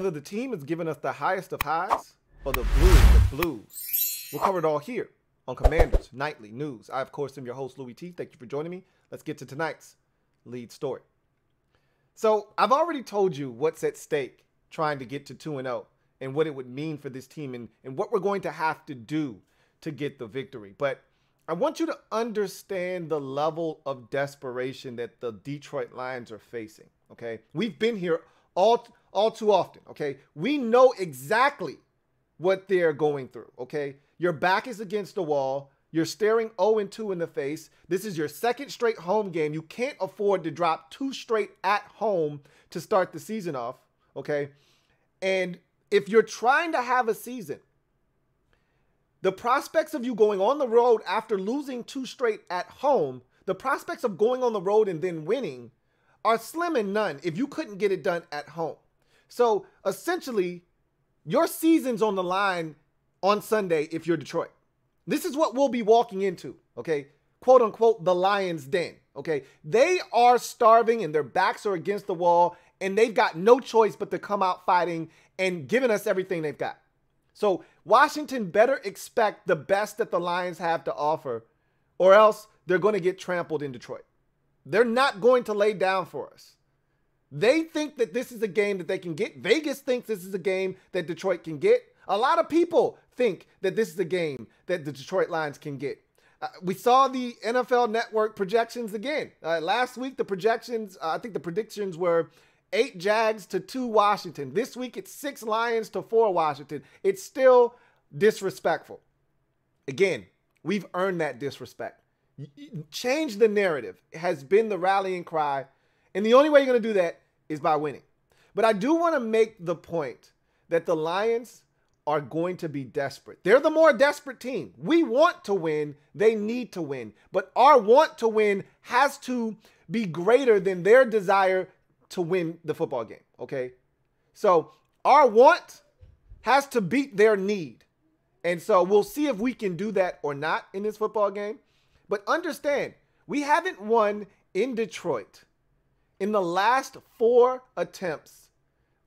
Whether the team is giving us the highest of highs or the blue is the blues. We'll cover it all here on Commanders Nightly News. I, of course, am your host, Louie T. Thank you for joining me. Let's get to tonight's lead story. So I've already told you what's at stake trying to get to 2-0 and what it would mean for this team and what we're going to have to do to get the victory. But I want you to understand the level of desperation that the Detroit Lions are facing, okay? We've been here all too often, okay? We know exactly what they're going through, okay? Your back is against the wall. You're staring 0-2 in the face. This is your second straight home game. You can't afford to drop 2 straight at home to start the season off, okay? And if you're trying to have a season, the prospects of you going on the road after losing 2 straight at home, the prospects of going on the road and then winning are slim and none if you couldn't get it done at home. So essentially, your season's on the line on Sunday if you're Detroit. This is what we'll be walking into, okay? Quote unquote, the Lions' den, okay? They are starving and their backs are against the wall and they've got no choice but to come out fighting and giving us everything they've got. So Washington better expect the best that the Lions have to offer, or else they're going to get trampled in Detroit. They're not going to lay down for us. They think that this is a game that they can get. Vegas thinks this is a game that Detroit can get. A lot of people think that this is a game that the Detroit Lions can get. We saw the NFL Network projections again. Last week, the projections, I think the predictions were 8 Jags to 2 Washington. This week, it's 6 Lions to 4 Washington. It's still disrespectful. Again, we've earned that disrespect. Change the narrative has been the rallying cry. And the only way you're going to do that is by winning. But I do want to make the point that the Lions are going to be desperate. They're the more desperate team. We want to win. They need to win. But our want to win has to be greater than their desire to win the football game, okay? So our want has to beat their need. And so we'll see if we can do that or not in this football game. But understand, we haven't won in Detroit in the last 4 attempts,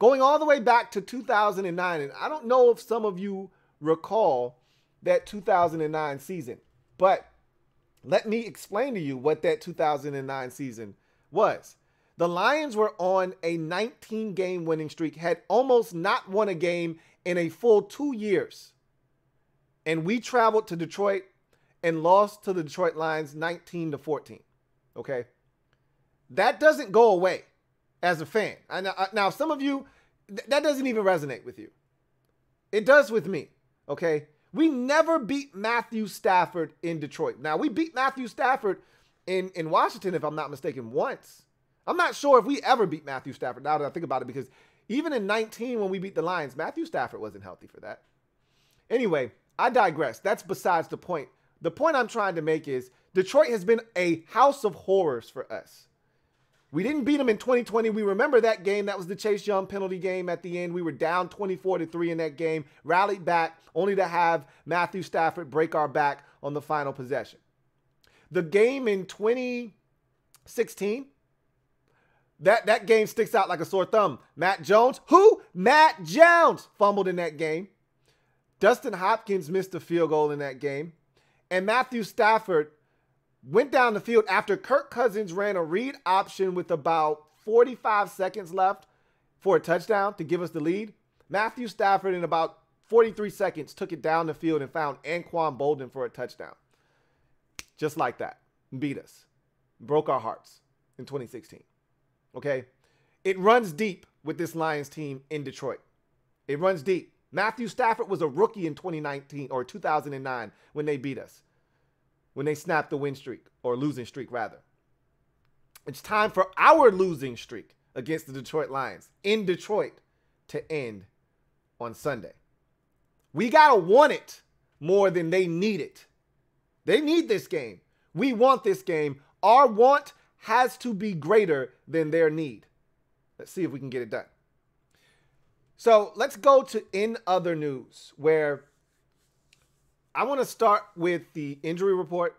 going all the way back to 2009. And I don't know if some of you recall that 2009 season, but let me explain to you what that 2009 season was. The Lions were on a 19-game winning streak, had almost not won a game in a full 2 years. And we traveled to Detroit and lost to the Detroit Lions 19-14, okay? That doesn't go away as a fan. Now, some of you, that doesn't even resonate with you. It does with me, okay? We never beat Matthew Stafford in Detroit. Now, we beat Matthew Stafford in Washington, if I'm not mistaken, once. I'm not sure if we ever beat Matthew Stafford now that I think about it, because even in 19 when we beat the Lions, Matthew Stafford wasn't healthy for that. Anyway, I digress. That's besides the point. The point I'm trying to make is Detroit has been a house of horrors for us. We didn't beat them in 2020. We remember that game. That was the Chase Young penalty game at the end. We were down 24-3 in that game, rallied back, only to have Matthew Stafford break our back on the final possession. The game in 2016, that game sticks out like a sore thumb. Matt Jones, Matt Jones fumbled in that game. Dustin Hopkins missed a field goal in that game. And Matthew Stafford went down the field after Kirk Cousins ran a read option with about 45 seconds left for a touchdown to give us the lead. Matthew Stafford, in about 43 seconds, took it down the field and found Anquan Bolden for a touchdown. Just like that. Beat us. Broke our hearts in 2016. Okay? It runs deep with this Lions team in Detroit. It runs deep. Matthew Stafford was a rookie in 2019 or 2009 when they beat us. When they snapped the win streak, or losing streak rather. It's time for our losing streak against the Detroit Lions in Detroit to end on Sunday. We got to want it more than they need it. They need this game. We want this game. Our want has to be greater than their need. Let's see if we can get it done. So let's go to in other news, where I want to start with the injury report,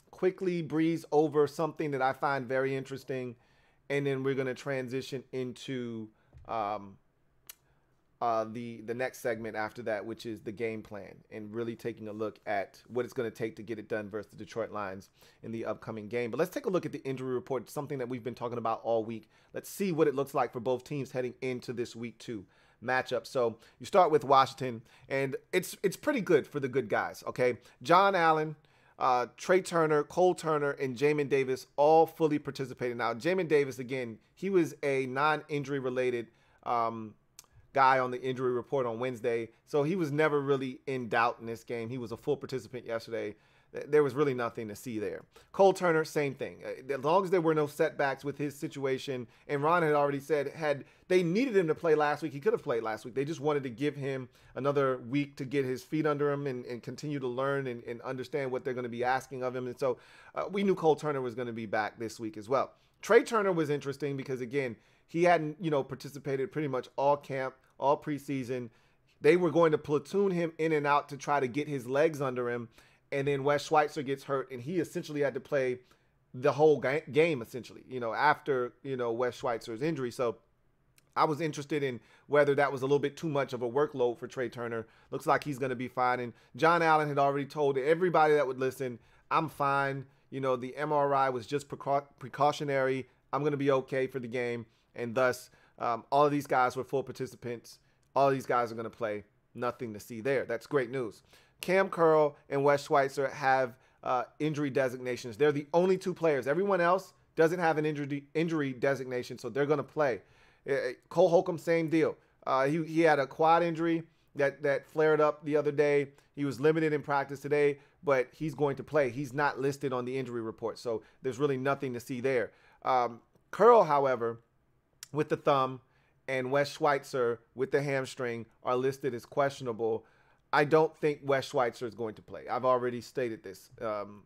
quickly breeze over something that I find very interesting, and then we're going to transition into the next segment after that, which is the game plan, and really taking a look at what it's going to take to get it done versus the Detroit Lions in the upcoming game. But let's take a look at the injury report, something that we've been talking about all week. Let's see what it looks like for both teams heading into this week 2 matchup. So you start with Washington, and it's pretty good for the good guys, okay? John Allen, Trey Turner, Cole Turner, and Jamin Davis all fully participating. Now, Jamin Davis, again, he was a non-injury related guy on the injury report on Wednesday, so he was never really in doubt in this game. He was a full participant yesterday. There was really nothing to see there. Cole Turner, same thing. As long as there were no setbacks with his situation, and Ron had already said had they needed him to play last week, he could have played last week. They just wanted to give him another week to get his feet under him and continue to learn and understand what they're going to be asking of him. And so we knew Cole Turner was going to be back this week as well. Trey Turner was interesting because, again, he hadn't, participated pretty much all camp, all preseason. They were going to platoon him in and out to try to get his legs under him. And then Wes Schweitzer gets hurt, and he essentially had to play the whole game, essentially, after, Wes Schweitzer's injury. So I was interested in whether that was a little bit too much of a workload for Trey Turner. Looks like he's going to be fine. And John Allen had already told everybody that would listen, I'm fine. The MRI was just precautionary. I'm going to be okay for the game. And thus, all of these guys were full participants. All of these guys are going to play. Nothing to see there. That's great news. Cam Curl and Wes Schweitzer have injury designations. They're the only 2 players. Everyone else doesn't have an injury designation, so they're going to play. Cole Holcomb, same deal. He had a quad injury that flared up the other day. He was limited in practice today, but he's going to play. He's not listed on the injury report, so there's really nothing to see there. Curl, however, with the thumb, and Wes Schweitzer with the hamstring are listed as questionable. I don't think Wes Schweitzer is going to play. I've already stated this.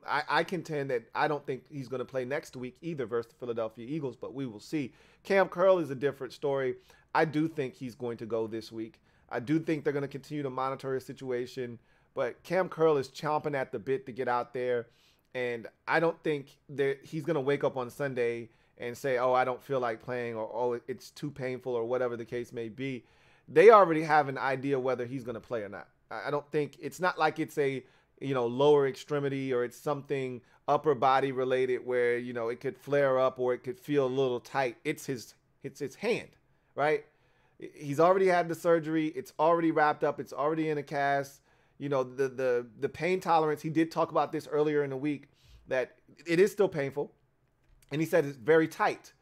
I contend that I don't think he's going to play next week either versus the Philadelphia Eagles, but we will see. Cam Curl is a different story. I do think he's going to go this week. I do think they're going to continue to monitor his situation, but Cam Curl is chomping at the bit to get out there, and I don't think that he's going to wake up on Sunday and say, oh, I don't feel like playing, or oh, it's too painful, or whatever the case may be. They already have an idea whether he's going to play or not. I don't think it's not like it's a, lower extremity or it's something upper body related where, it could flare up or it could feel a little tight. It's his hand, right? He's already had the surgery. It's already wrapped up. It's already in a cast. The pain tolerance, he did talk about this earlier in the week, that it is still painful. And he said it's very tight,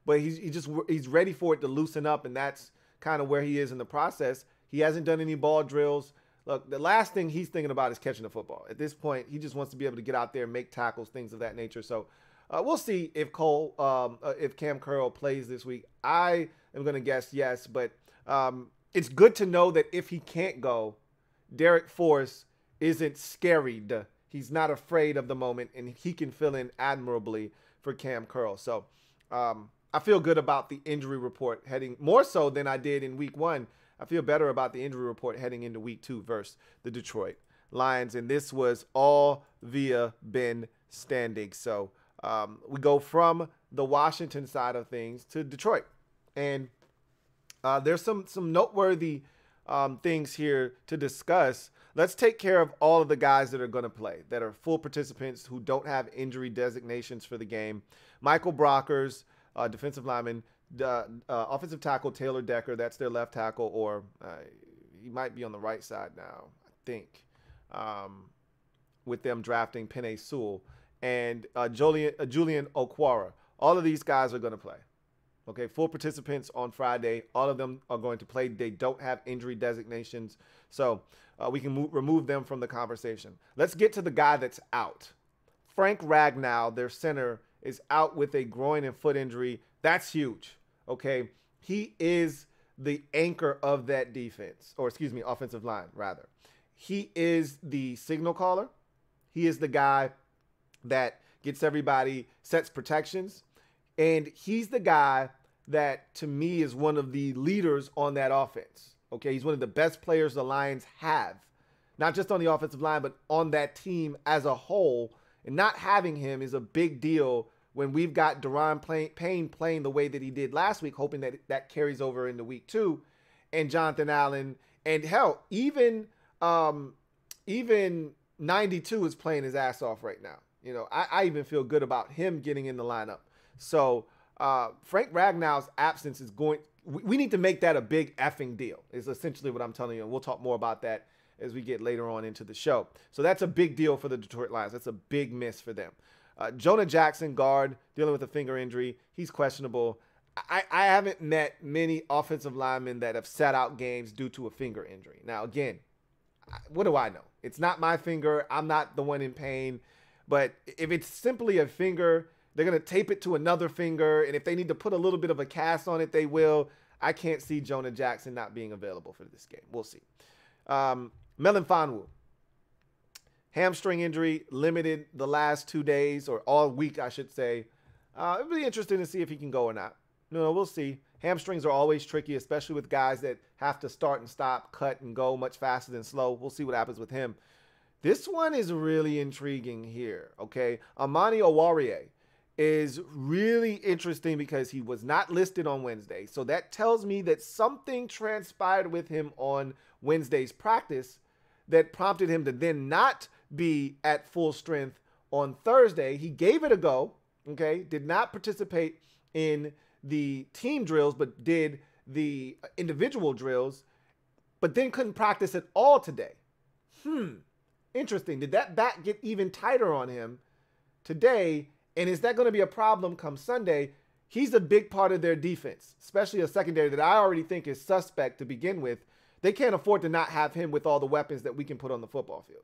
but he's ready for it to loosen up. And that's kind of where he is in the process. He hasn't done any ball drills. Look, the last thing he's thinking about is catching the football. At this point, he just wants to be able to get out there, make tackles, things of that nature. So we'll see if Cam Curl plays this week. I am going to guess yes, but it's good to know that if he can't go, Derek Force isn't scarried. He's not afraid of the moment, and he can fill in admirably for Cam Curl. So I feel good about the injury report heading more so than I did in week 1. I feel better about the injury report heading into week 2 versus the Detroit Lions. And this was all via Ben Standig. So we go from the Washington side of things to Detroit. And there's some noteworthy things here to discuss. Let's take care of all of the guys that are going to play, that are full participants who don't have injury designations for the game. Michael Brockers, defensive lineman. Offensive tackle Taylor Decker, that's their left tackle, or he might be on the right side now, I think, with them drafting Penei Sewell, and Julian Okwara. All of these guys are going to play. Okay, full participants on Friday. All of them are going to play. They don't have injury designations, so we can remove them from the conversation. Let's get to the guy that's out. Frank Ragnow, their center, is out with a groin and foot injury. That's huge, okay? He is the anchor of that defense, or excuse me, offensive line, rather. He is the signal caller. He is the guy that gets everybody, sets protections. And he's the guy that, to me, is one of the leaders on that offense, okay? He's one of the best players the Lions have, not just on the offensive line, but on that team as a whole. And not having him is a big deal when we've got Daron Payne playing the way that he did last week, hoping that that carries over into week 2. and Jonathan Allen, and hell, even 92 is playing his ass off right now. You know, I even feel good about him getting in the lineup. So Frank Ragnow's absence is going. We need to make that a big effing deal. Is essentially what I'm telling you. And we'll talk more about that as we get later on into the show. So that's a big deal for the Detroit Lions. That's a big miss for them. Jonah Jackson, guard, dealing with a finger injury. He's questionable. I haven't met many offensive linemen that have sat out games due to a finger injury. Now, again, what do I know? It's not my finger. I'm not the one in pain. But if it's simply a finger, they're going to tape it to another finger. And if they need to put a little bit of a cast on it, they will. I can't see Jonah Jackson not being available for this game. We'll see. Melon Fonwu. Hamstring injury, limited the last 2 days, or all week, I should say. It'll be interesting to see if he can go or not. No, we'll see. Hamstrings are always tricky, especially with guys that have to start and stop, cut and go much faster than slow. We'll see what happens with him. This one is really intriguing here, okay? Amani Owarie is really interesting because he was not listed on Wednesday. So that tells me that something transpired with him on Wednesday's practice that prompted him to then not be at full strength on Thursday. He gave it a go, okay? Did not participate in the team drills, but did the individual drills, but then couldn't practice at all today. Interesting. Did that back get even tighter on him today? And is that going to be a problem come Sunday? He's a big part of their defense, especially a secondary that I already think is suspect to begin with. They can't afford to not have him with all the weapons that we can put on the football field.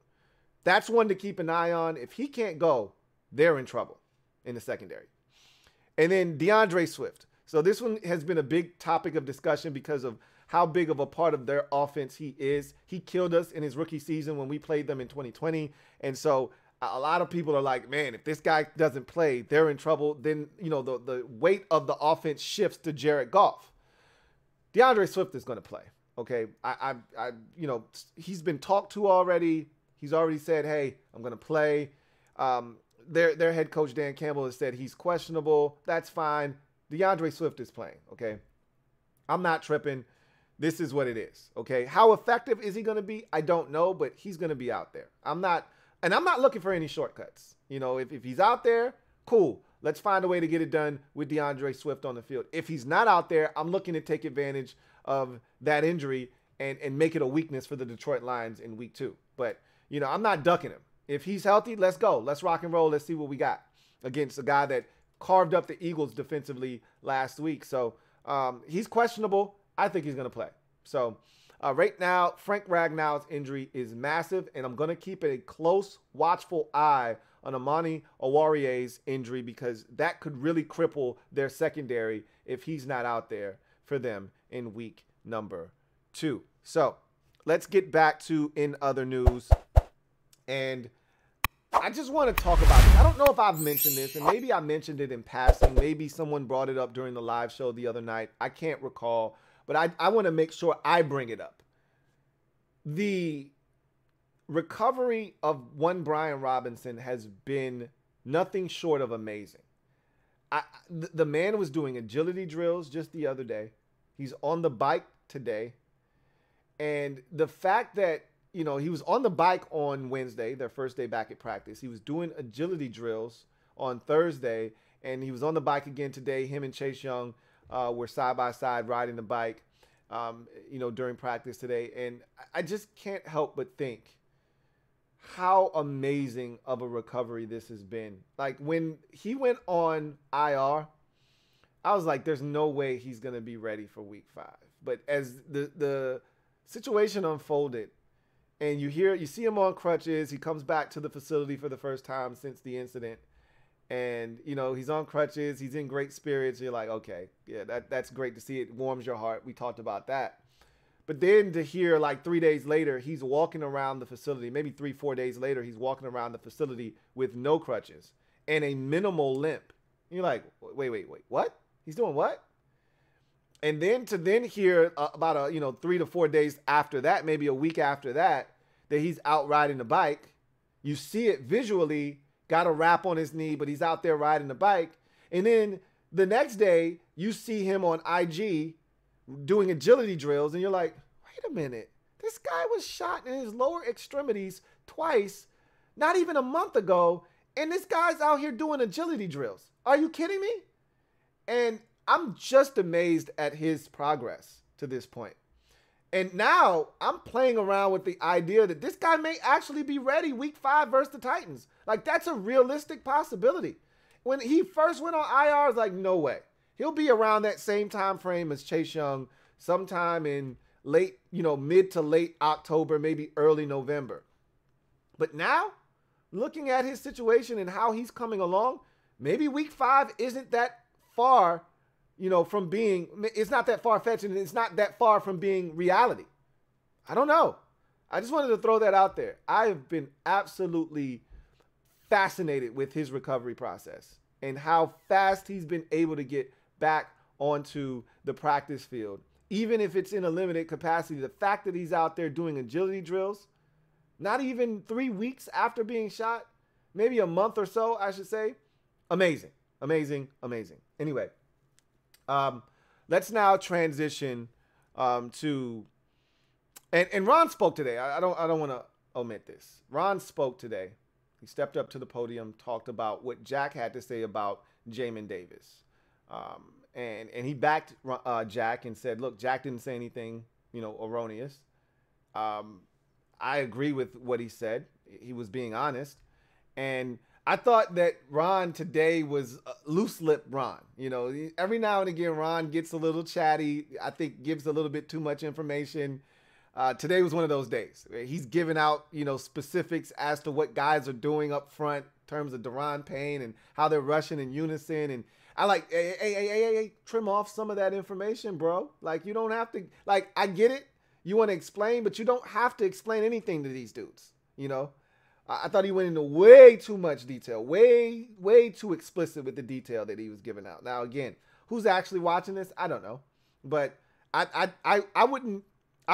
That's one to keep an eye on. If he can't go, they're in trouble in the secondary. And then DeAndre Swift. So this one has been a big topic of discussion because of how big of a part of their offense he is. He killed us in his rookie season when we played them in 2020. And so a lot of people are like, man, if this guy doesn't play, they're in trouble. Then, you know, the weight of the offense shifts to Jared Goff. DeAndre Swift is going to play. Okay. You know, he's been talked to already. He's already said, hey, I'm going to play. Their head coach, Dan Campbell, has said he's questionable. That's fine. DeAndre Swift is playing, okay? I'm not tripping. This is what it is, okay? How effective is he going to be? I don't know, but he's going to be out there. I'm not looking for any shortcuts. You know, if he's out there, cool. Let's find a way to get it done with DeAndre Swift on the field. If he's not out there, I'm looking to take advantage of that injury and make it a weakness for the Detroit Lions in week 2. But, you know, I'm not ducking him. If he's healthy, let's go. Let's rock and roll. Let's see what we got against a guy that carved up the Eagles defensively last week. So he's questionable. I think he's going to play. So right now, Frank Ragnow's injury is massive, and I'm going to keep a close, watchful eye on Amani Owarie's injury because that could really cripple their secondary if he's not out there for them in week number 2. So let's get back to in other news. And I just want to talk about this. I don't know if I've mentioned this, and maybe I mentioned it in passing. Maybe someone brought it up during the live show the other night. I can't recall, but I want to make sure I bring it up. The recovery of one Brian Robinson has been nothing short of amazing. The man was doing agility drills just the other day. He's on the bike today. And the fact that, you know, he was on the bike on Wednesday, their first day back at practice. He was doing agility drills on Thursday, and he was on the bike again today. Him and Chase Young were side by side riding the bike, you know, during practice today. And I just can't help but think how amazing of a recovery this has been. Like when he went on IR, I was like, there's no way he's going to be ready for week 5. But as the situation unfolded, and you see him on crutches. He comes back to the facility for the first time since the incident. And, you know, he's on crutches. He's in great spirits. You're like, okay, yeah, that's great to see. It warms your heart. We talked about that. But then to hear like 3 days later, he's walking around the facility, maybe 3-4 days later, he's walking around the facility with no crutches and a minimal limp. And you're like, wait, what? He's doing what? And then to hear about 3 to 4 days after that, maybe a week after that he's out riding the bike. You see it visually, got a wrap on his knee, but he's out there riding the bike. And then the next day, you see him on IG doing agility drills, and you're like, wait a minute. This guy was shot in his lower extremities twice, not even a month ago, and this guy's out here doing agility drills. Are you kidding me? And I'm just amazed at his progress to this point. And now I'm playing around with the idea that this guy may actually be ready week 5 versus the Titans. Like, that's a realistic possibility. When he first went on IR, I was like, no way. He'll be around that same time frame as Chase Young sometime in late, mid to late October, maybe early November. But now, looking at his situation and how he's coming along, maybe week 5 isn't that far, from being, it's not that far-fetched, and it's not that far from being reality. I don't know. I just wanted to throw that out there. I have been absolutely fascinated with his recovery process and how fast he's been able to get back onto the practice field. Even if it's in a limited capacity, the fact that he's out there doing agility drills, not even 3 weeks after being shot, maybe a month or so, I should say. Amazing, amazing, amazing. Anyway, let's now transition to, and Ron spoke today. I don't want to omit this. Ron spoke today. He stepped up to the podium, talked about what Jack had to say about Jamin Davis. And he backed Jack and said, look, Jack didn't say anything, erroneous. I agree with what he said. He was being honest. And I thought that Ron today was loose-lipped Ron. Every now and again, Ron gets a little chatty. I think gives a little bit too much information. Today was one of those days. He's giving out, specifics as to what guys are doing up front in terms of Daron Payne and how they're rushing in unison. And I like, hey, trim off some of that information, bro. Like, you don't have to, like, I get it. You want to explain, but you don't have to explain anything to these dudes, I thought he went into way too much detail, way too explicit with the detail that he was giving out. Now, again, who's actually watching this? I don't know. But I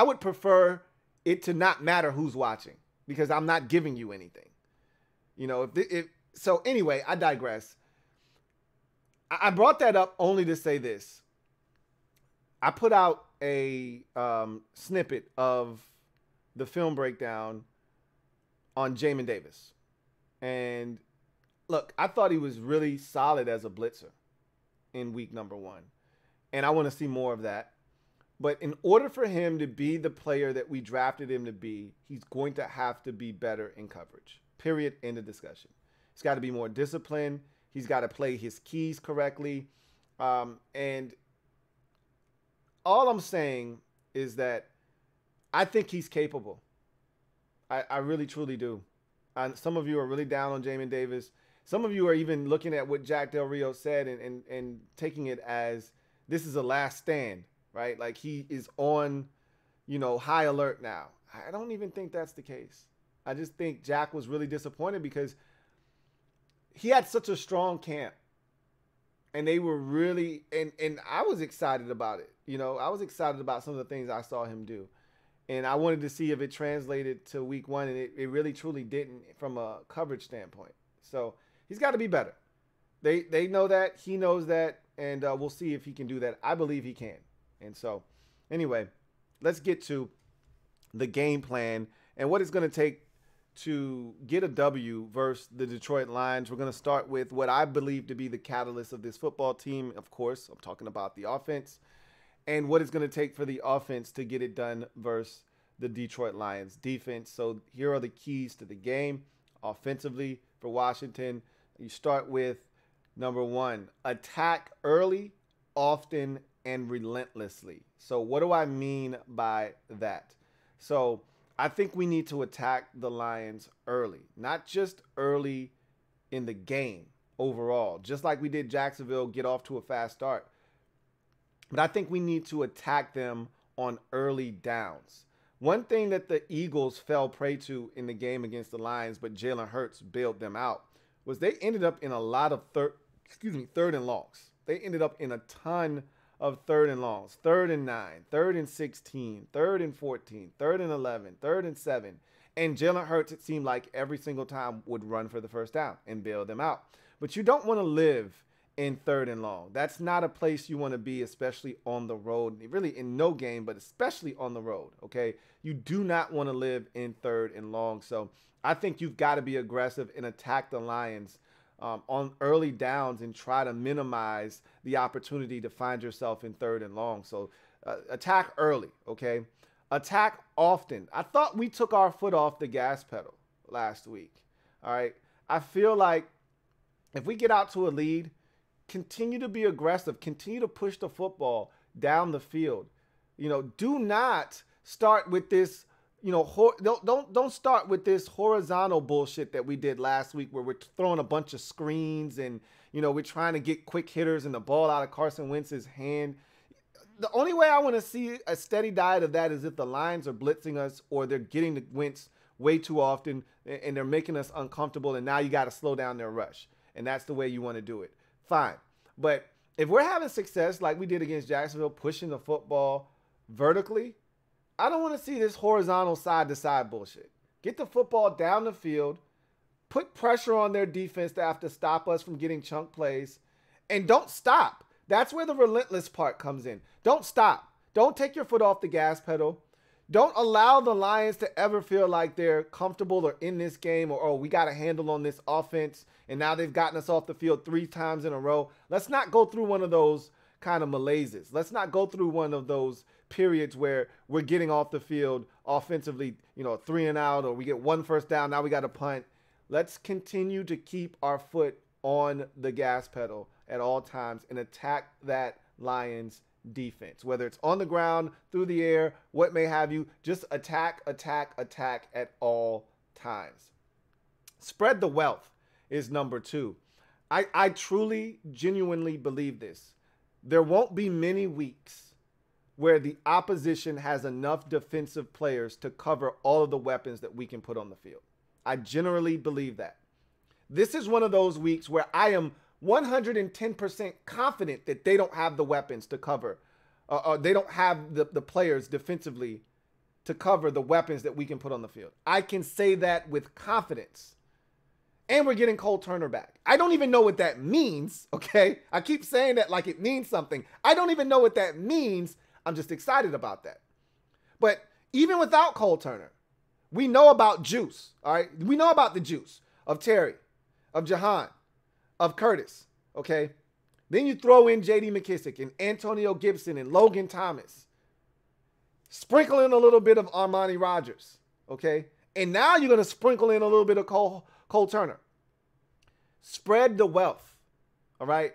would prefer it to not matter who's watching because I'm not giving you anything. So anyway, I digress. I brought that up only to say this. I put out a snippet of the film breakdown on Jamin Davis. And look, I thought he was really solid as a blitzer in week number 1. And I want to see more of that. But in order for him to be the player that we drafted him to be, he's going to have to be better in coverage. Period. End of discussion. He's got to be more disciplined. He's got to play his keys correctly. And all I'm saying is that I think he's capable. I really, truly do. Some of you are really down on Jamin Davis. Some of you are even looking at what Jack Del Rio said and taking it as this is a last stand, right? Like he is on, high alert now. I don't even think that's the case. I just think Jack was really disappointed because he had such a strong camp. And they were really, and I was excited about it. I was excited about some of the things I saw him do. And I wanted to see if it translated to week 1, and it really truly didn't from a coverage standpoint. So he's got to be better. They know that. He knows that. And we'll see if he can do that. I believe he can. And so anyway, let's get to the game plan and what it's going to take to get a W versus the Detroit Lions. We're going to start with what I believe to be the catalyst of this football team. Of course, I'm talking about the offense. And what it's going to take for the offense to get it done versus the Detroit Lions defense. So here are the keys to the game. Offensively for Washington, you start with number 1, attack early, often, and relentlessly. So what do I mean by that? So I think we need to attack the Lions early, not just early in the game overall, just like we did Jacksonville, get off to a fast start. But I think we need to attack them on early downs. One thing that the Eagles fell prey to in the game against the Lions, but Jalen Hurts bailed them out, was they ended up in a lot of third and longs. They ended up in a ton of third and longs. 3rd and 9, 3rd and 16, 3rd and 14, 3rd and 11, 3rd and 7. And Jalen Hurts, it seemed like every single time would run for the first down and bail them out. But you don't want to live in third and long. That's not a place you want to be, especially on the road. Really in no game, but especially on the road, okay? You do not want to live in third and long. So I think you've got to be aggressive and attack the Lions on early downs and try to minimize the opportunity to find yourself in third and long. So attack early, okay? Attack often. I thought we took our foot off the gas pedal last week, all right? I feel like if we get out to a lead, continue to be aggressive, continue to push the football down the field. You know, do not start with this, you know, don't start with this horizontal bullshit that we did last week where we're throwing a bunch of screens and, you know, we're trying to get quick hitters and the ball out of Carson Wentz's hand. The only way I want to see a steady diet of that is if the Lions are blitzing us or they're getting the Wentz way too often and they're making us uncomfortable, and now you got to slow down their rush. And that's the way you want to do it. Fine. But if we're having success like we did against Jacksonville, pushing the football vertically, I don't want to see this horizontal side-to-side bullshit. Get the football down the field, put pressure on their defense to have to stop us from getting chunk plays, and don't stop. That's where the relentless part comes in. Don't stop. Don't take your foot off the gas pedal. Don't allow the Lions to ever feel like they're comfortable or in this game or, oh, we got a handle on this offense and now they've gotten us off the field 3 times in a row. Let's not go through one of those kind of malaises. Let's not go through one of those periods where we're getting off the field offensively, you know, 3 and out, or we get 1 first down, now we got to punt. Let's continue to keep our foot on the gas pedal at all times and attack that Lions defense, whether it's on the ground, through the air, what may have you. Just attack, attack, attack at all times. Spread the wealth is number 2. I truly, genuinely believe this. There won't be many weeks where the opposition has enough defensive players to cover all of the weapons that we can put on the field. I generally believe that. This is one of those weeks where I am 110% confident that they don't have the weapons to cover. They don't have the players defensively to cover the weapons that we can put on the field. I can say that with confidence. And we're getting Cole Turner back. I don't even know what that means, okay? I keep saying that like it means something. I don't even know what that means. I'm just excited about that. But even without Cole Turner, we know about juice, all right? We know about the juice of Terry, of Jahan, of Curtis, okay? Then you throw in J.D. McKissick and Antonio Gibson and Logan Thomas. Sprinkle in a little bit of Armani Rogers, okay? And now you're going to sprinkle in a little bit of Cole Turner. Spread the wealth, all right?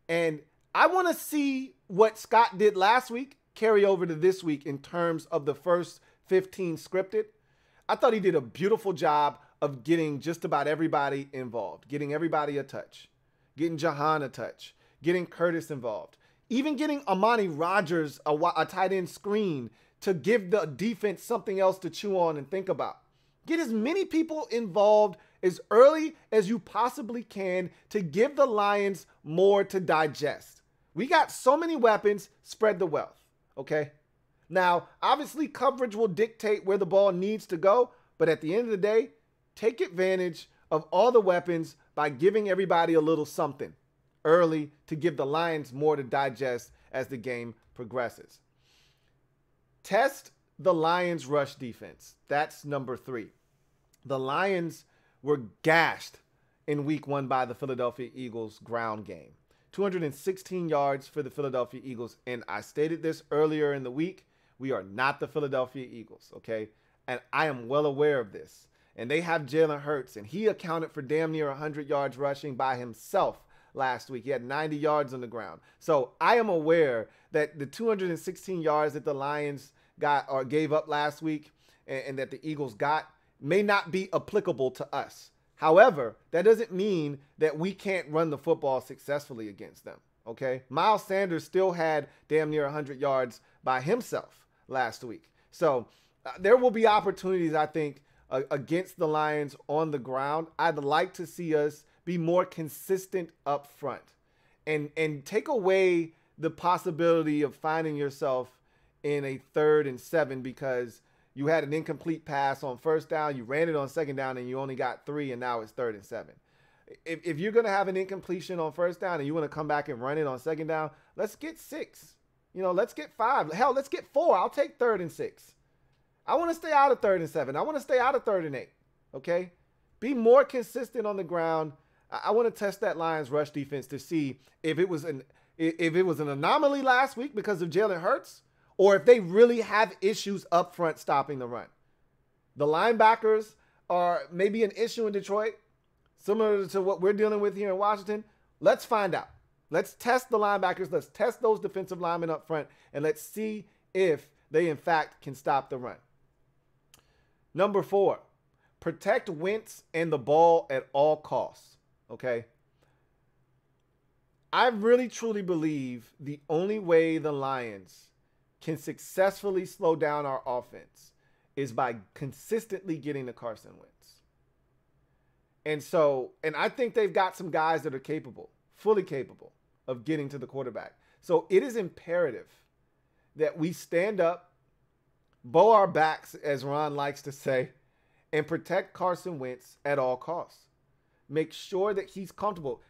And I want to see what Scott did last week carry over to this week in terms of the first 15 scripted. I thought he did a beautiful job of getting just about everybody involved, getting everybody a touch, getting Jahan a touch, getting Curtis involved, even getting Armani Rogers a tight end screen to give the defense something else to chew on and think about. Get as many people involved as early as you possibly can to give the Lions more to digest. We got so many weapons, spread the wealth, okay? Now, obviously coverage will dictate where the ball needs to go, but at the end of the day, take advantage of all the weapons by giving everybody a little something early to give the Lions more to digest as the game progresses. Test the Lions' rush defense. That's number 3. The Lions were gashed in week 1 by the Philadelphia Eagles ground game. 216 yards for the Philadelphia Eagles. And I stated this earlier in the week. We are not the Philadelphia Eagles, okay? And I am well aware of this. And they have Jalen Hurts, and he accounted for damn near 100 yards rushing by himself last week. He had 90 yards on the ground. So I am aware that the 216 yards that the Lions got or gave up last week and that the Eagles got may not be applicable to us. However, that doesn't mean that we can't run the football successfully against them, okay? Miles Sanders still had damn near 100 yards by himself last week. So there will be opportunities, I think, against the Lions on the ground. I'd like to see us be more consistent up front and take away the possibility of finding yourself in a 3rd and 7 because you had an incomplete pass on first down, you ran it on second down, and you only got 3, and now it's 3rd and 7. if you're going to have an incompletion on first down and you want to come back and run it on second down, let's get 6. You know, let's get 5. Hell, let's get 4. I'll take 3rd and 6. I want to stay out of 3rd and 7. I want to stay out of 3rd and 8. Okay? Be more consistent on the ground. I want to test that Lions rush defense to see if it was an anomaly last week because of Jalen Hurts, or if they really have issues up front stopping the run. The linebackers are maybe an issue in Detroit, similar to what we're dealing with here in Washington. Let's find out. Let's test the linebackers. Let's test those defensive linemen up front, and let's see if they, in fact, can stop the run. Number 4, protect Wentz and the ball at all costs, okay? I really, truly believe the only way the Lions can successfully slow down our offense is by consistently getting to Carson Wentz. And I think they've got some guys that are capable, fully capable of getting to the quarterback. So it is imperative that we stand up, bow our backs, as Ron likes to say, and protect Carson Wentz at all costs. Make sure that he's comfortable.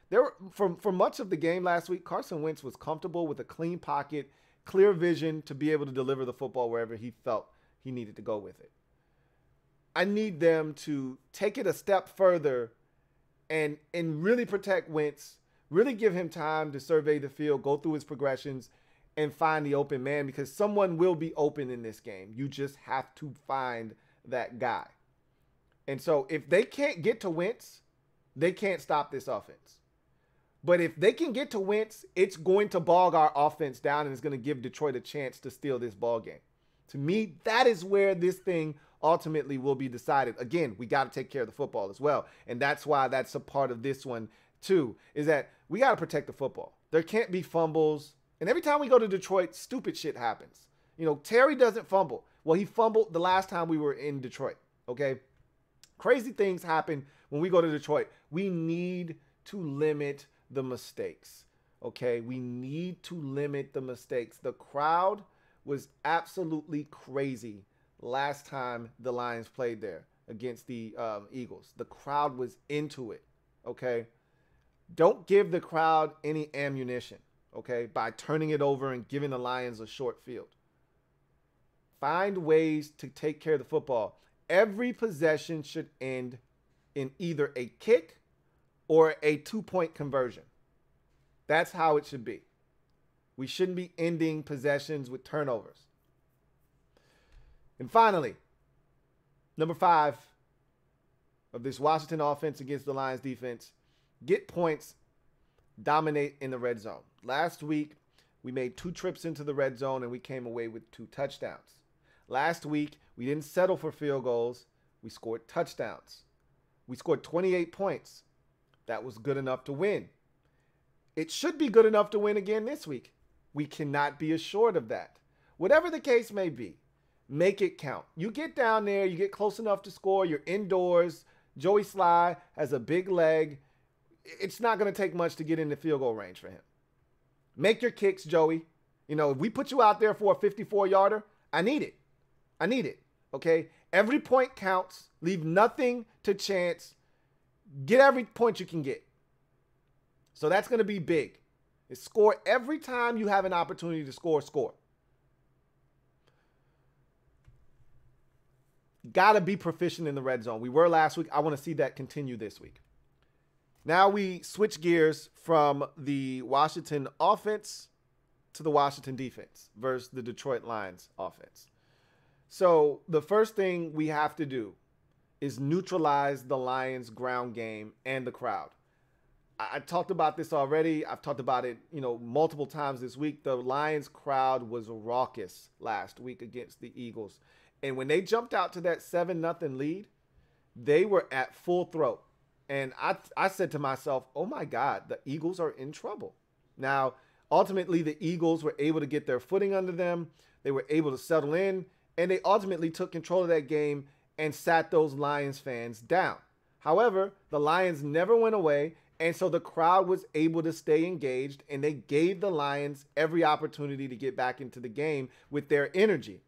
For much of the game last week, Carson Wentz was comfortable with a clean pocket, clear vision to be able to deliver the football wherever he felt he needed to go with it. I need them to take it a step further and really protect Wentz, really give him time to survey the field, go through his progressions, and find the open man, because someone will be open in this game. You just have to find that guy. And so if they can't get to Wentz, they can't stop this offense. But if they can get to Wentz, it's going to bog our offense down, and it's going to give Detroit a chance to steal this ball game. To me, that is where this thing ultimately will be decided. Again, we got to take care of the football as well. And that's why that's a part of this one too, is that we got to protect the football. There can't be fumbles. And every time we go to Detroit, stupid shit happens. You know, Terry doesn't fumble. Well, he fumbled the last time we were in Detroit, okay? Crazy things happen when we go to Detroit. We need to limit the mistakes, okay? We need to limit the mistakes. The crowd was absolutely crazy last time the Lions played there against the Eagles. The crowd was into it, okay? Don't give the crowd any ammunition, okay, by turning it over and giving the Lions a short field. Find ways to take care of the football. Every possession should end in either a kick or a 2-point conversion. That's how it should be. We shouldn't be ending possessions with turnovers. And finally, number 5 of this Washington offense against the Lions defense, get points, dominate in the red zone. Last week, we made 2 trips into the red zone and we came away with 2 touchdowns. Last week, we didn't settle for field goals. We scored touchdowns. We scored 28 points. That was good enough to win. It should be good enough to win again this week. We cannot be assured of that. Whatever the case may be, make it count. You get down there, you get close enough to score, you're indoors. Joey Sly has a big leg. It's not going to take much to get in the field goal range for him. Make your kicks, Joey. You know, if we put you out there for a 54-yarder, I need it. I need it, okay? Every point counts. Leave nothing to chance. Get every point you can get. So that's going to be big. Is score every time you have an opportunity to score. Got to be proficient in the red zone. We were last week. I want to see that continue this week. Now we switch gears from the Washington offense to the Washington defense versus the Detroit Lions offense. So the first thing we have to do is neutralize the Lions ground game and the crowd. I talked about this already. I've talked about it, multiple times this week. The Lions crowd was raucous last week against the Eagles. And when they jumped out to that 7-0 lead, they were at full throat. And I said to myself, oh my God, the Eagles are in trouble. Now, ultimately, the Eagles were able to get their footing under them. They were able to settle in, and they ultimately took control of that game and sat those Lions fans down. However, the Lions never went away, and so the crowd was able to stay engaged, and they gave the Lions every opportunity to get back into the game with their energy.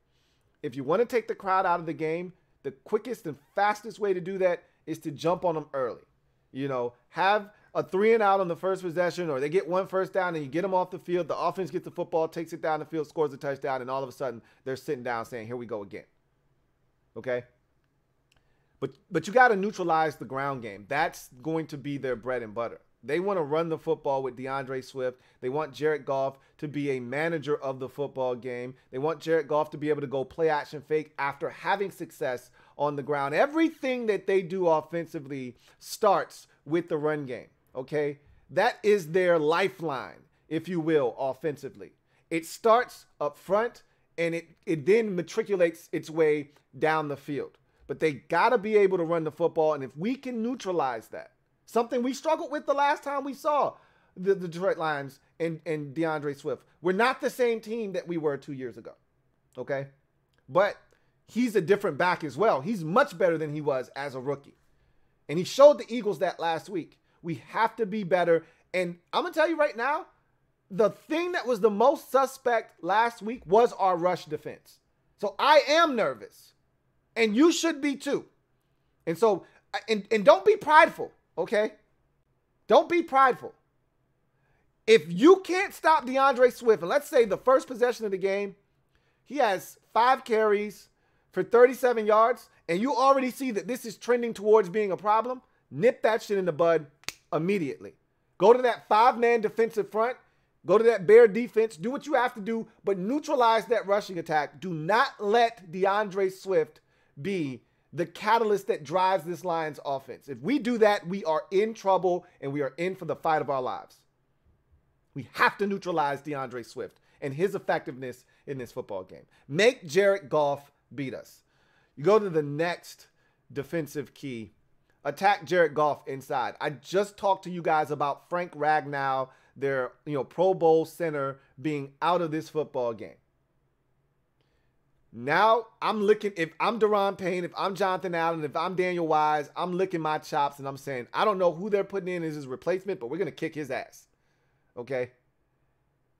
If you want to take the crowd out of the game, the quickest and fastest way to do that is to jump on them early. You know, have a 3-and-out on the first possession, or they get one first down and you get them off the field. The offense gets the football, takes it down the field, scores a touchdown, and all of a sudden they're sitting down saying, here we go again. Okay? But you got to neutralize the ground game. That's going to be their bread and butter. They want to run the football with DeAndre Swift. They want Jared Goff to be a manager of the football game. They want Jared Goff to be able to go play action fake after having success on the ground. Everything that they do offensively starts with the run game, okay? That is their lifeline, if you will, offensively. It starts up front, and it then matriculates its way down the field. But they got to be able to run the football, and if we can neutralize that, something we struggled with the last time we saw the Detroit Lions and DeAndre Swift. We're not the same team that we were 2 years ago, okay? But he's a different back as well. He's much better than he was as a rookie. And he showed the Eagles that last week. We have to be better. And I'm going to tell you right now, the thing that was the most suspect last week was our rush defense. So I am nervous. And you should be too. And so, and don't be prideful. Okay? Don't be prideful. If you can't stop DeAndre Swift, and let's say the first possession of the game, he has 5 carries for 37 yards, and you already see that this is trending towards being a problem, nip that shit in the bud immediately. Go to that 5-man defensive front. Go to that Bear defense. Do what you have to do, but neutralize that rushing attack. Do not let DeAndre Swift be the catalyst that drives this Lions offense. If we do that, we are in trouble and we are in for the fight of our lives. We have to neutralize DeAndre Swift and his effectiveness in this football game. Make Jared Goff beat us. You go to the next defensive key. Attack Jared Goff inside. I just talked to you guys about Frank Ragnow, their Pro Bowl center, being out of this football game. Now I'm looking, if I'm Daron Payne, if I'm Jonathan Allen, if I'm Daniel Wise, I'm licking my chops and I'm saying, I don't know who they're putting in as his replacement, but we're going to kick his ass. Okay?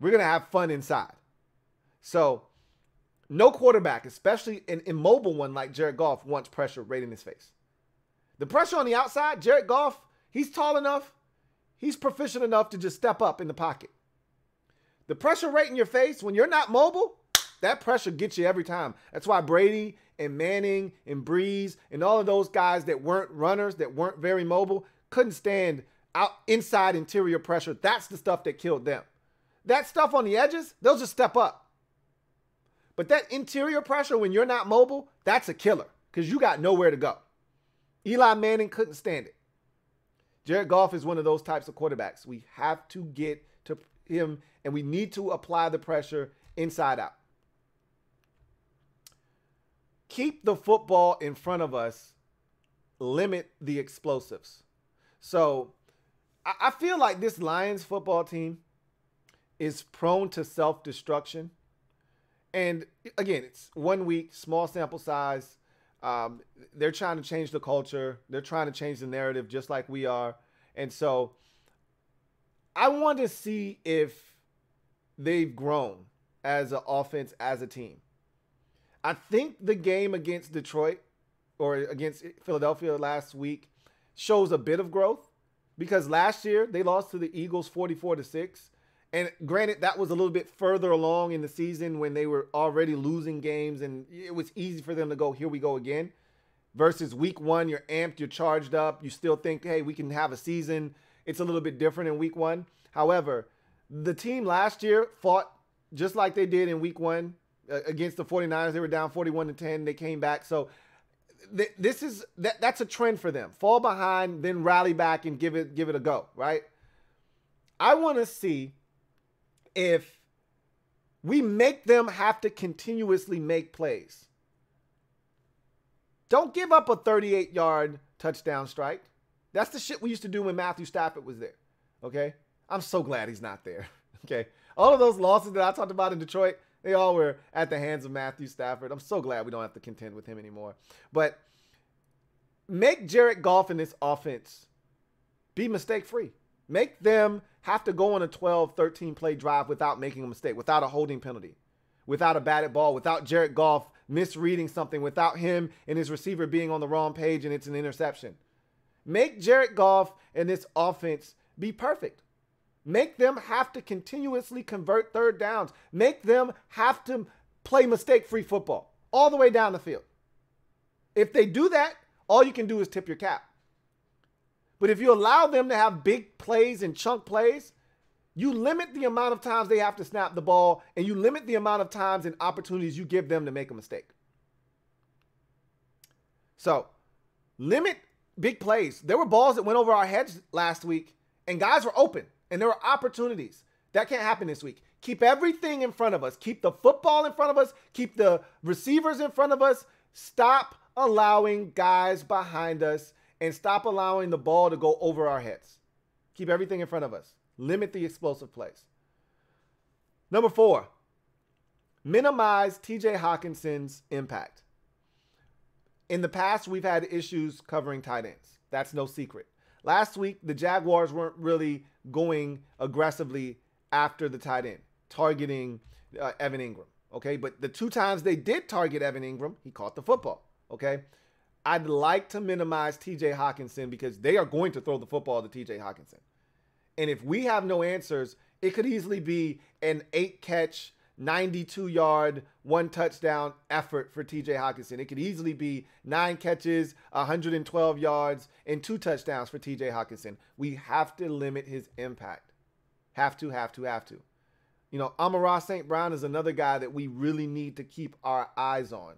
We're going to have fun inside. So, no quarterback, especially an immobile one like Jared Goff, wants pressure right in his face. The pressure on the outside, Jared Goff, he's tall enough, he's proficient enough to just step up in the pocket. The pressure right in your face, when you're not mobile, that pressure gets you every time. That's why Brady and Manning and Breeze and all of those guys that weren't runners, that weren't very mobile, couldn't stand out inside interior pressure. That's the stuff that killed them. That stuff on the edges, they'll just step up. But that interior pressure when you're not mobile, that's a killer because you got nowhere to go. Eli Manning couldn't stand it. Jared Goff is one of those types of quarterbacks. We have to get to him, and we need to apply the pressure inside out. Keep the football in front of us. Limit the explosives. So I feel like this Lions football team is prone to self-destruction. And again, it's 1 week, small sample size. They're trying to change the culture. They're trying to change the narrative just like we are. And so I want to see if they've grown as an offense, as a team. I think the game against Detroit or against Philadelphia last week shows a bit of growth because last year they lost to the Eagles 44-6. And granted, that was a little bit further along in the season when they were already losing games and it was easy for them to go, here we go again. Versus week 1, you're amped, you're charged up. You still think, hey, we can have a season. It's a little bit different in week 1. However, the team last year fought just like they did in week 1 against the 49ers. They were down 41-10. They came back. So that's a trend for them. Fall behind, then rally back and give it a go, right? I want to see if we make them have to continuously make plays. Don't give up a 38-yard touchdown strike. That's the shit we used to do when Matthew Stafford was there, okay? I'm so glad he's not there, okay? All of those losses that I talked about in Detroit, they all were at the hands of Matthew Stafford. I'm so glad we don't have to contend with him anymore. But make Jared Goff in this offense be mistake-free. Make them have to go on a 12, 13-play drive without making a mistake, without a holding penalty, without a batted ball, without Jared Goff misreading something, without him and his receiver being on the wrong page and it's an interception. Make Jared Goff and this offense be perfect. Make them have to continuously convert third downs. Make them have to play mistake-free football all the way down the field. If they do that, all you can do is tip your cap. But if you allow them to have big plays and chunk plays, you limit the amount of times they have to snap the ball, and you limit the amount of times and opportunities you give them to make a mistake. So, limit big plays. There were balls that went over our heads last week, and guys were open, and there were opportunities. That can't happen this week. Keep everything in front of us. Keep the football in front of us. Keep the receivers in front of us. Stop allowing guys behind us, and stop allowing the ball to go over our heads. Keep everything in front of us. Limit the explosive plays. Number 4, minimize TJ Hawkinson's impact. In the past, we've had issues covering tight ends. That's no secret. Last week, the Jaguars weren't really going aggressively after the tight end, targeting Evan Ingram, okay? But the 2 times they did target Evan Ingram, he caught the football, okay? I'd like to minimize TJ Hawkinson because they are going to throw the football to TJ Hawkinson. And if we have no answers, it could easily be an 8-catch, 92-yard, 1 touchdown effort for TJ Hawkinson. It could easily be 9 catches, 112 yards, and 2 touchdowns for TJ Hawkinson. We have to limit his impact. Have to. You know, Amon-Ra St. Brown is another guy that we really need to keep our eyes on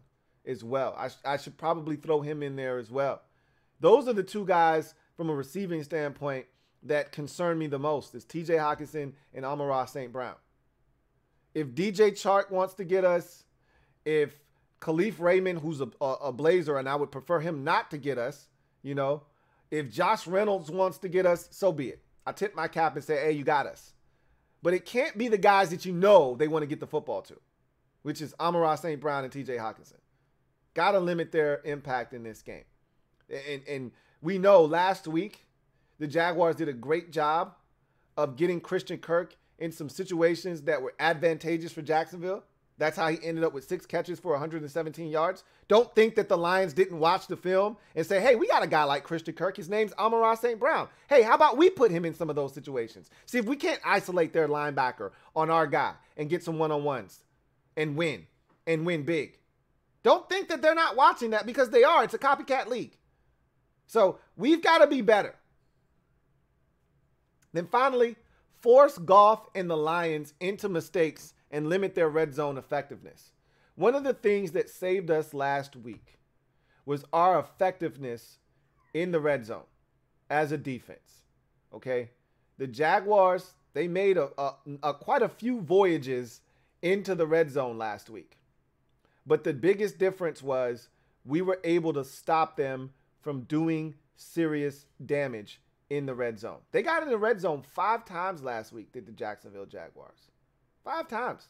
as well. I should probably throw him in there as well. Those are the 2 guys from a receiving standpoint that concern me the most, is TJ Hawkinson and Amon-Ra St. Brown. If DJ Chark wants to get us, if Khalif Raymond, who's a Blazer, and I would prefer him not to get us, you know, if Josh Reynolds wants to get us, so be it. I tip my cap and say, hey, you got us. But it can't be the guys that you know they want to get the football to, which is Amon-Ra St. Brown and TJ Hawkinson. Got to limit their impact in this game. And we know last week, the Jaguars did a great job of getting Christian Kirk in some situations that were advantageous for Jacksonville. That's how he ended up with 6 catches for 117 yards. Don't think that the Lions didn't watch the film and say, hey, we got a guy like Christian Kirk. His name's Amon-Ra St. Brown. Hey, how about we put him in some of those situations? See if we can't isolate their linebacker on our guy and get some one-on-ones and win big. Don't think that they're not watching that, because they are. It's a copycat league. So we've got to be better. Then finally, force Goff and the Lions into mistakes and limit their red zone effectiveness. One of the things that saved us last week was our effectiveness in the red zone as a defense, okay? The Jaguars, they made quite a few voyages into the red zone last week. But the biggest difference was we were able to stop them from doing serious damage in the red zone. They got in the red zone 5 times last week, did the Jacksonville Jaguars. 5 times.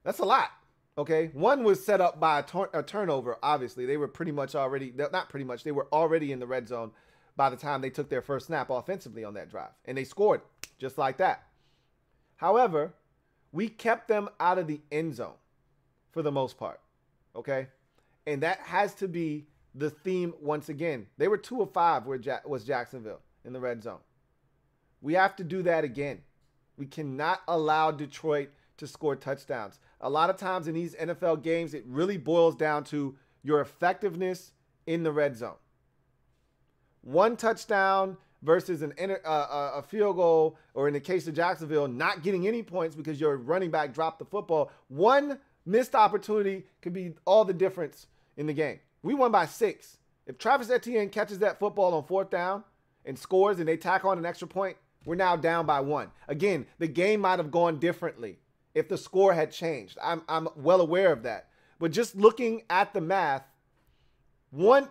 That's a lot, okay? One was set up by a turnover, obviously. They were pretty much already, not pretty much, they were already in the red zone by the time they took their first snap offensively on that drive. And they scored just like that. However, we kept them out of the end zone for the most part, okay? And that has to be the theme once again. They were 2 of 5 was Jacksonville in the red zone. We have to do that again. We cannot allow Detroit to score touchdowns. A lot of times in these NFL games, it really boils down to your effectiveness in the red zone. 1 touchdown versus a field goal, or in the case of Jacksonville, not getting any points because your running back dropped the football. 1 missed opportunity could be all the difference in the game. We won by 6. If Travis Etienne catches that football on 4th down and scores and they tack on an extra point, we're now down by 1. Again, the game might have gone differently if the score had changed. I'm well aware of that. But just looking at the math, one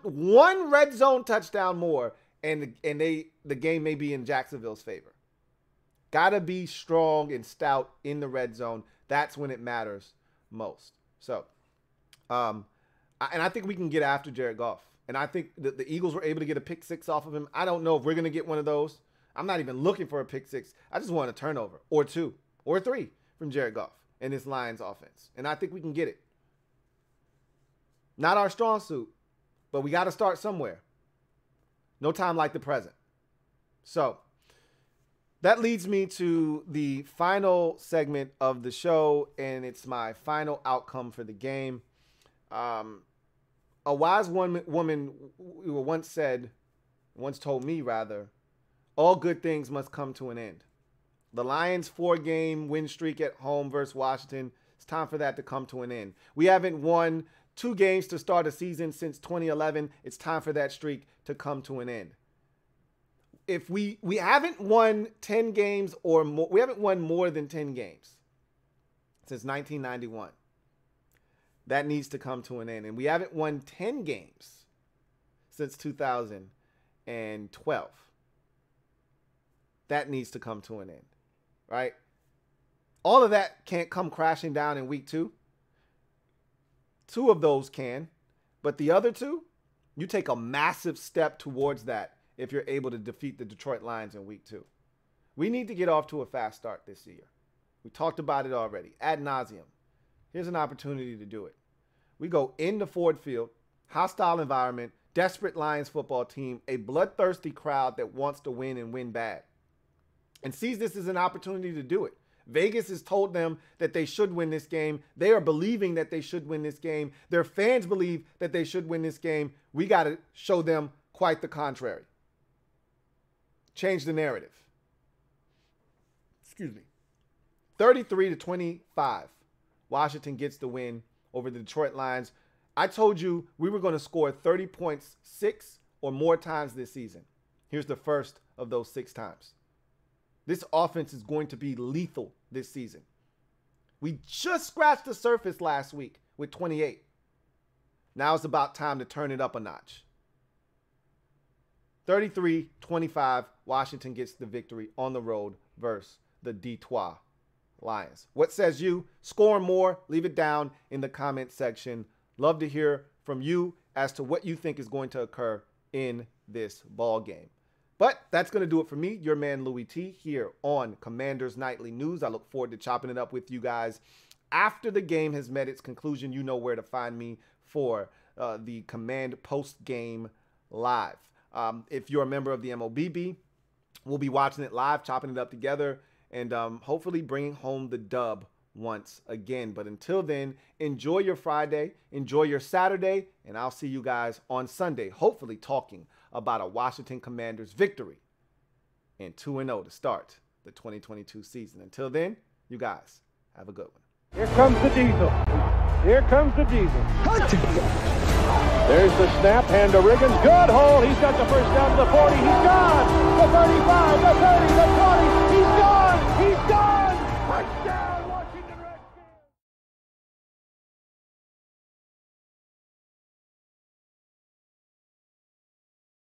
red zone touchdown more, and the game may be in Jacksonville's favor. Got to be strong and stout in the red zone. That's when it matters most. So, and I think we can get after Jared Goff. And I think that the Eagles were able to get a pick 6 off of him. I don't know if we're going to get one of those. I'm not even looking for a pick 6. I just want a turnover or 2 or 3 from Jared Goff and this Lions offense. And I think we can get it. Not our strong suit, but we got to start somewhere. No time like the present. So that leads me to the final segment of the show, and it's my final outcome for the game. A wise woman once told me, all good things must come to an end. The Lions' 4-game win streak at home versus Washington, it's time for that to come to an end. We haven't won 2 games to start a season since 2011. It's time for that streak to come to an end. If we haven't won 10 games or more, we haven't won more than 10 games since 1991. That needs to come to an end. And we haven't won 10 games since 2012. That needs to come to an end, right? All of that can't come crashing down in week 2. 2 of those can, but the other 2, you take a massive step towards that if you're able to defeat the Detroit Lions in week 2. We need to get off to a fast start this year. We talked about it already, ad nauseum. Here's an opportunity to do it. We go into Ford Field, hostile environment, desperate Lions football team, a bloodthirsty crowd that wants to win and win bad, and sees this as an opportunity to do it. Vegas has told them that they should win this game. They are believing that they should win this game. Their fans believe that they should win this game. We got to show them quite the contrary. Change the narrative. Excuse me. 33-25. Washington gets the win over the Detroit Lions. I told you we were going to score 30 points 6 or more times this season. Here's the first of those 6 times. This offense is going to be lethal this season. We just scratched the surface last week with 28. Now it's about time to turn it up a notch. 33-25, Washington gets the victory on the road versus the Detroit Lions. What says you? Score more. Leave it down in the comment section. Love to hear from you as to what you think is going to occur in this ball game. But that's going to do it for me, your man Louie T, here on Commanders Nightly News. I look forward to chopping it up with you guys after the game has met its conclusion. You know where to find me for the Command post-game live. If you're a member of the MOBB, we'll be watching it live, chopping it up together, and hopefully bringing home the dub once again. But until then, enjoy your Friday, enjoy your Saturday, and I'll see you guys on Sunday, hopefully talking about a Washington Commanders victory and 2-0 to start the 2022 season. Until then, you guys have a good one. Here comes the Diesel. Here comes the Diesel. There's the snap, hand to Riggins. Good hole. He's got the first down to the 40. He's gone. The 35, the 30, the 20.